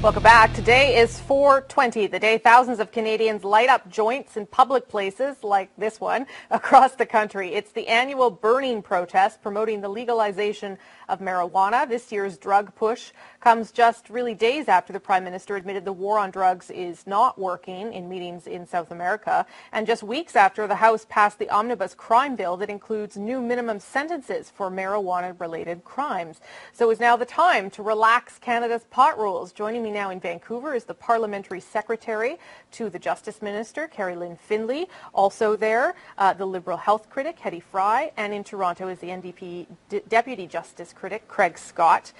Welcome back. Today is 4/20, the day thousands of Canadians light up joints in public places like this one across the country. It's the annual burning protest promoting the legalization of marijuana. This year's drug push comes just really days after the Prime Minister admitted the war on drugs is not working in meetings in South America, and just weeks after the House passed the omnibus crime bill that includes new minimum sentences for marijuana-related crimes. So is now the time to relax Canada's pot rules. Joining me now in Vancouver is the Parliamentary Secretary to the Justice Minister, Carrie-Lynne Findlay. Also there, the Liberal health critic, Hedy Fry, and in Toronto is the NDP Deputy Justice critic, Craig Scott,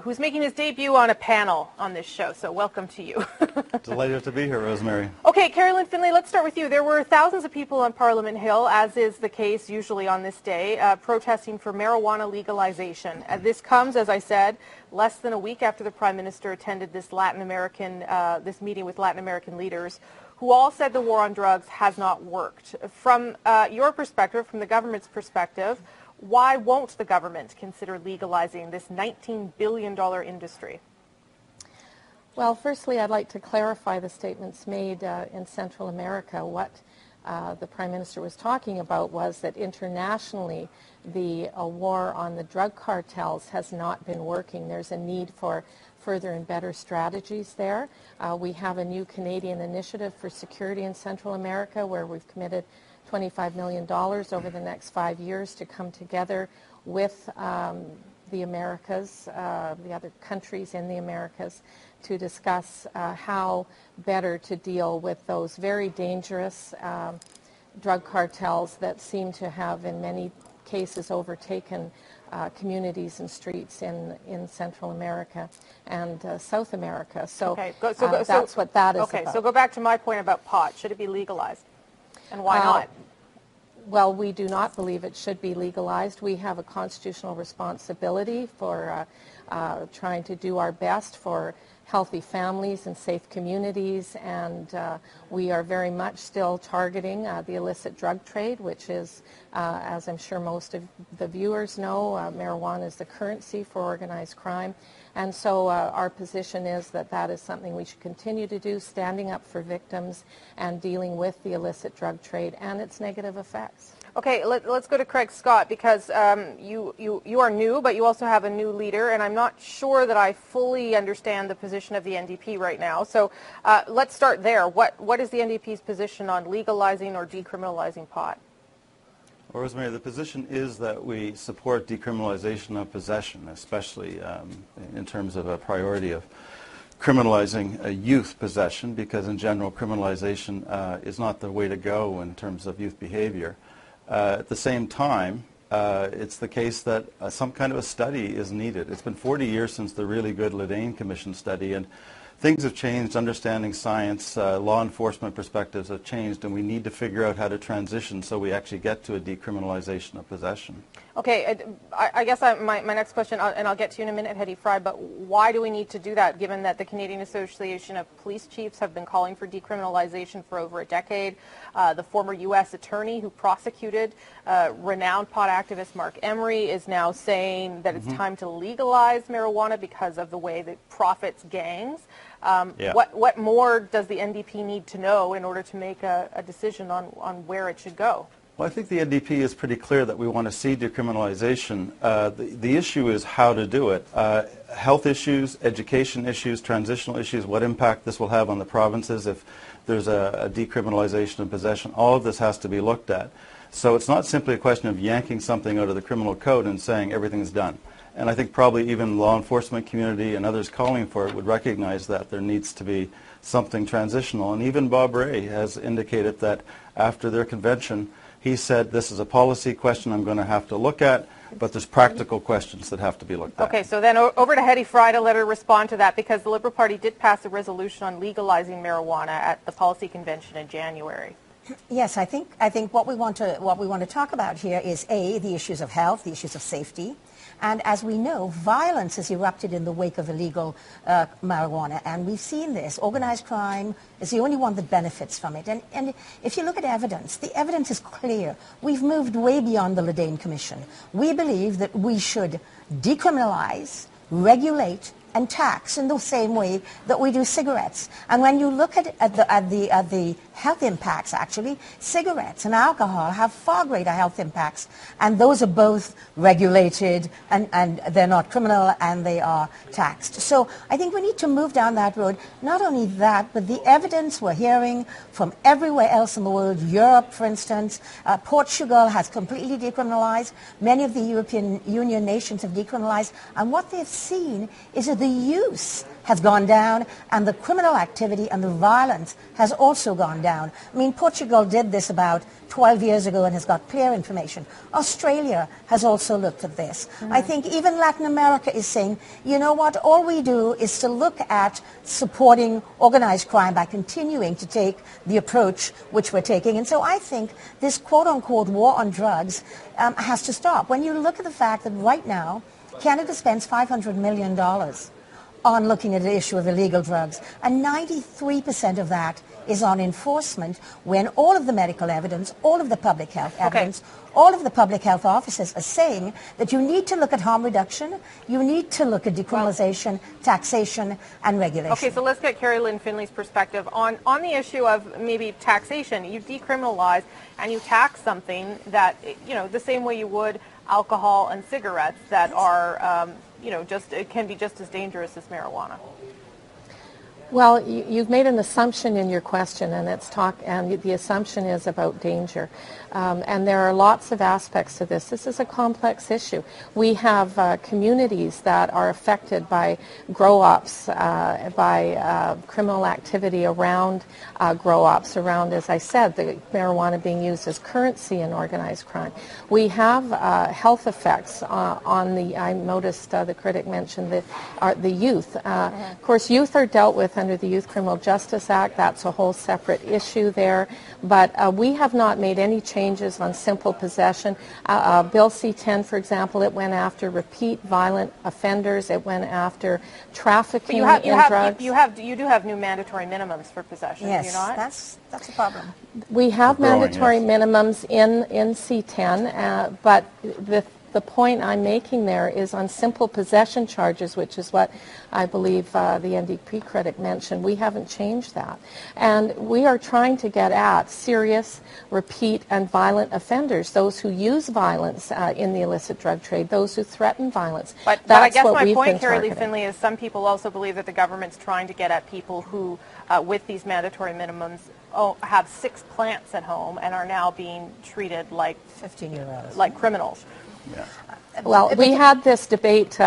who's making his debut on a panel on this show. So welcome to you. Delighted to be here, Rosemary. Okay, Carrie-Lynne Findlay, let's start with you. There were thousands of people on Parliament Hill, as is the case usually on this day, protesting for marijuana legalization. This comes, as I said, less than a week after the Prime Minister attended this this meeting with Latin American leaders, who all said the war on drugs has not worked. From your perspective, from the government's perspective, why won't the government consider legalizing this $19 billion industry? Well, firstly, I'd like to clarify the statements made in Central America. What the Prime Minister was talking about was that internationally the war on the drug cartels has not been working. There's a need for further and better strategies there. We have a new Canadian initiative for security in Central America where we've committed $25 million over the next 5 years to come together with the Americas, the other countries in the Americas, to discuss how better to deal with those very dangerous drug cartels that seem to have in many cases overtaken communities and streets in Central America and South America. So, that's what that is about. So go back to my point about pot. Should it be legalized? And why not? Well, we do not believe it should be legalized. We have a constitutional responsibility for trying to do our best for healthy families and safe communities, and we are very much still targeting the illicit drug trade, which is, as I'm sure most of the viewers know, marijuana is the currency for organized crime. And so our position is that that is something we should continue to do, standing up for victims and dealing with the illicit drug trade and its negative effects. Okay, let's go to Craig Scott, because you are new, but you also have a new leader, and I'm not sure that I fully understand the position of the NDP right now. So let's start there. What is the NDP's position on legalizing or decriminalizing pot? Well, Rosemary, the position is that we support decriminalization of possession, especially in terms of a priority of criminalizing youth possession, because in general criminalization is not the way to go in terms of youth behavior. At the same time, it's the case that some kind of a study is needed. It's been 40 years since the really good Ledane Commission study, and things have changed, understanding science, law enforcement perspectives have changed, and we need to figure out how to transition so we actually get to a decriminalization of possession. Okay, I guess my next question, and I'll get to you in a minute, Hedy Fry, but why do we need to do that, given that the Canadian Association of Police Chiefs have been calling for decriminalization for over a decade? The former U.S. attorney who prosecuted renowned pot activist Mark Emery is now saying that it's time to legalize marijuana because of the way that profits gangs. What more does the NDP need to know in order to make a decision on where it should go? Well, I think the NDP is pretty clear that we want to see decriminalization. The issue is how to do it. Health issues, education issues, transitional issues, what impact this will have on the provinces if there's a decriminalization of possession. All of this has to be looked at. So it's not simply a question of yanking something out of the criminal code and saying everything's done. And I think probably even the law enforcement community and others calling for it would recognize that there needs to be something transitional. And even Bob Rae has indicated that after their convention, he said, this is a policy question I'm going to have to look at, but there's practical questions that have to be looked at. Okay, so then over to Hedy Fry to let her respond to that, because the Liberal Party did pass a resolution on legalizing marijuana at the policy convention in January. Yes, I think what we want to talk about here is the issues of health, the issues of safety. And as we know, violence has erupted in the wake of illegal marijuana, and we've seen this. Organized crime is the only one that benefits from it. And if you look at evidence, the evidence is clear. We've moved way beyond the Ledane Commission. We believe that we should decriminalize, regulate, and tax in the same way that we do cigarettes. And when you look at the health impacts, actually, cigarettes and alcohol have far greater health impacts. And those are both regulated, and they're not criminal, and they are taxed. So I think we need to move down that road. Not only that, but the evidence we're hearing from everywhere else in the world, Europe, for instance, Portugal has completely decriminalized. Many of the European Union nations have decriminalized. And what they've seen is that the use has gone down, and the criminal activity and the violence has also gone down. I mean, Portugal did this about 12 years ago and has got clear information. Australia has also looked at this. I think even Latin America is saying, you know what, all we do is to look at supporting organized crime by continuing to take the approach which we're taking. And so I think this quote-unquote war on drugs has to stop. When you look at the fact that right now, Canada spends $500 million on looking at the issue of illegal drugs, and 93% of that is on enforcement, when all of the medical evidence, all of the public health evidence, all of the public health officers are saying that you need to look at harm reduction, you need to look at decriminalization, taxation, and regulation. Okay, so let's get Carrie Lynn Finley's perspective on the issue of maybe taxation. You decriminalize and you tax something that, you know, the same way you would alcohol and cigarettes that are, you know, just, it can be just as dangerous as marijuana. Well, you've made an assumption in your question, and the assumption is about danger. And there are lots of aspects to this. This is a complex issue. We have communities that are affected by grow-ops, by criminal activity around grow-ops, around, as I said, the marijuana being used as currency in organized crime. We have health effects on the, I noticed the critic mentioned the youth. Of course, youth are dealt with under the Youth Criminal Justice Act. That's a whole separate issue there. But we have not made any changes on simple possession. Bill C-10, for example, it went after repeat violent offenders. It went after trafficking in drugs. You do have new mandatory minimums for possession, yes, do you not? That's a problem. We have mandatory minimums in C-10, but the point I'm making there is on simple possession charges, which is what I believe the NDP critic mentioned. We haven't changed that. And we are trying to get at serious, repeat, and violent offenders, those who use violence in the illicit drug trade, those who threaten violence. But I guess my point, Carrie Lee Finley, is some people also believe that the government's trying to get at people who, with these mandatory minimums, have 6 plants at home and are now being treated like 15-year-olds, like criminals. Yeah. Well, we had this debate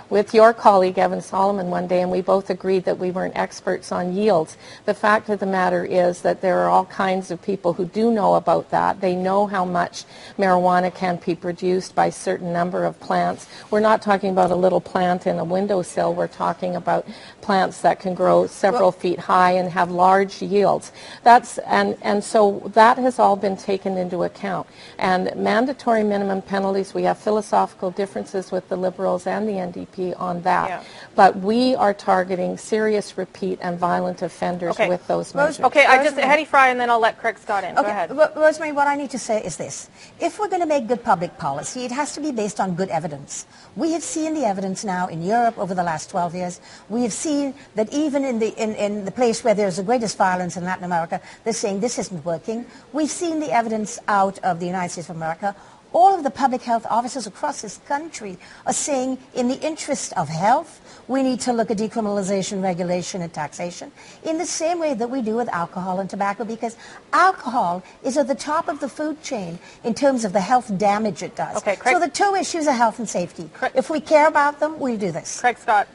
with your colleague, Evan Solomon, one day, and we both agreed that we weren't experts on yields. The fact of the matter is that there are all kinds of people who do know about that. They know how much marijuana can be produced by a certain number of plants. We're not talking about a little plant in a windowsill. We're talking about plants that can grow several feet high and have large yields. And so that has all been taken into account. And mandatory minimum penalties, we have philosophical differences with the Liberals and the NDP on that. Yeah. But we are targeting serious, repeat, and violent offenders with those measures. Okay, Hedy Fry, and then I'll let Craig Scott in. Okay. Go ahead. Rosemary, what I need to say is this. If we're going to make good public policy, it has to be based on good evidence. We have seen the evidence now in Europe over the last 12 years. We have seen that even in the place where there's the greatest violence in Latin America, they're saying this isn't working. We've seen the evidence out of the United States of America. All of the public health officers across this country are saying, in the interest of health, we need to look at decriminalization, regulation, and taxation in the same way that we do with alcohol and tobacco, because alcohol is at the top of the food chain in terms of the health damage it does. Okay, Craig, so the two issues are health and safety. If we care about them, we'll do this. Craig Scott.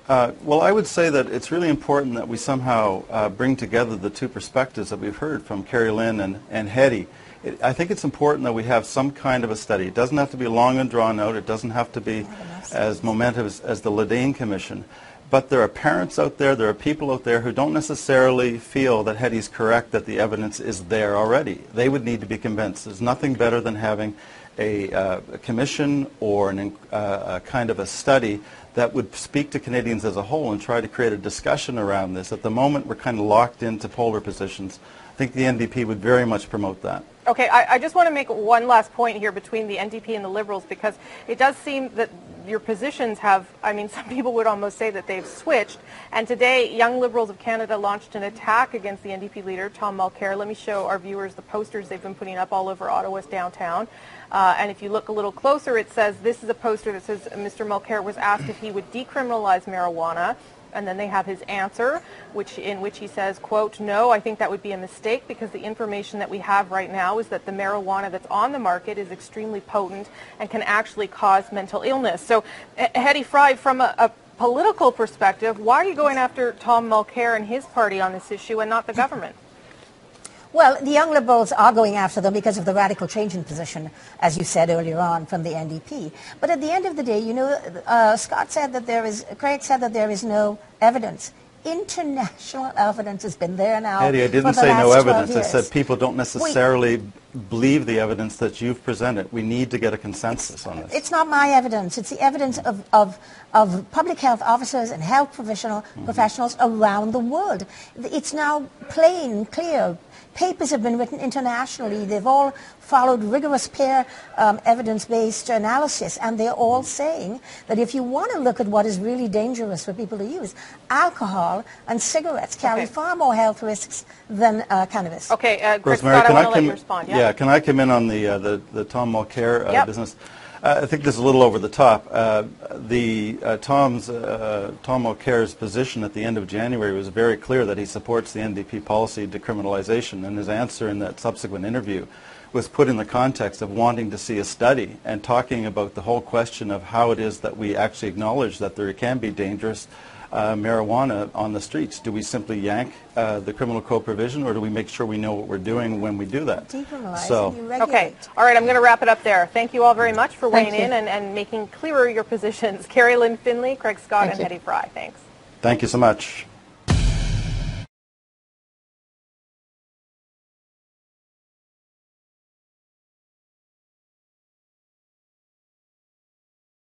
Well, I would say that it's really important that we somehow bring together the two perspectives that we've heard from Carrie Lynn and Hedy. I think it's important that we have some kind of a study. It doesn't have to be long and drawn out. It doesn't have to be as momentous as the Ledane Commission. But there are parents out there, there are people out there who don't necessarily feel that Hedy's correct, that the evidence is there already. They would need to be convinced. There's nothing better than having a commission or a kind of a study that would speak to Canadians as a whole and try to create a discussion around this. At the moment, we're kind of locked into polar positions I think the NDP would very much promote that. Okay, I just want to make one last point here between the NDP and the Liberals, because it does seem that your positions have, I mean, some people would almost say that they've switched. And today, Young Liberals of Canada launched an attack against the NDP leader, Tom Mulcair. Let me show our viewers the posters they've been putting up all over Ottawa's downtown. And if you look a little closer, it says, this is a poster that says Mr. Mulcair was asked if he would decriminalize marijuana. And then they have his answer, in which he says, quote, "No, I think that would be a mistake because the information that we have right now is that the marijuana that's on the market is extremely potent and can actually cause mental illness." So, Hedy Fry, from a political perspective, why are you going after Tom Mulcair and his party on this issue and not the government? Well, the Young Liberals are going after them because of the radical change in position, as you said earlier on, from the NDP. But at the end of the day, you know, Craig said that there is no evidence. International evidence has been there now. Hedy, I didn't say no evidence. I said people don't necessarily believe the evidence that you've presented. We need to get a consensus on this. It's not my evidence. It's the evidence of public health officers and health professionals around the world. It's now plain, clear. Papers have been written internationally. They've all followed rigorous peer evidence-based analysis, and they're all saying that if you want to look at what is really dangerous for people to use, alcohol and cigarettes carry far more health risks than cannabis. Okay, Chris Scott, I want to let you respond. Yeah, can I come in on the Tom Mulcair business? I think this is a little over the top. Tom Mulcair's position at the end of January was very clear that he supports the NDP policy decriminalization, and his answer in that subsequent interview was put in the context of wanting to see a study and talking about the whole question of how it is that we actually acknowledge that there can be dangerous marijuana on the streets. Do we simply yank the criminal code provision, or do we make sure we know what we're doing when we do that? Okay. All right, I'm going to wrap it up there. Thank you all very much for weighing in and making clearer your positions. Carrie Lynn Finley, Craig Scott, and Hedy Fry. Thanks. Thank you so much.